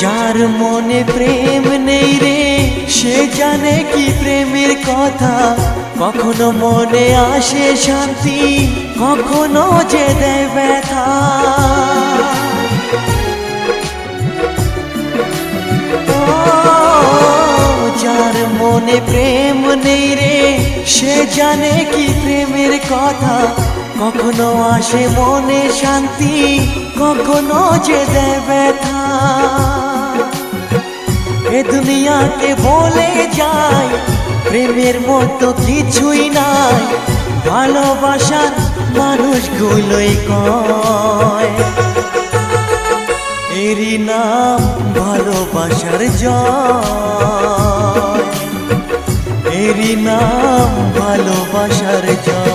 যার মনে প্রেম নেই রে সে জানে কি প্রেমের কথা। কখনো মনে আসে শান্তি, কখনো যে দেয় ব্যথা। যার মনে প্রেম নেই রে সে জানে কি প্রেমের কথা। কখনো আসে মনে শান্তি, কখনো যে দেয় ব্যথা। এ দুনিয়াতে বলে যায় প্রেমের মতো কিছুই নাই। ভালোবাসার মানুষগুলোই কয় এরই নাম ভালোবাসার জয়, এরই নাম ভালোবাসার জয়।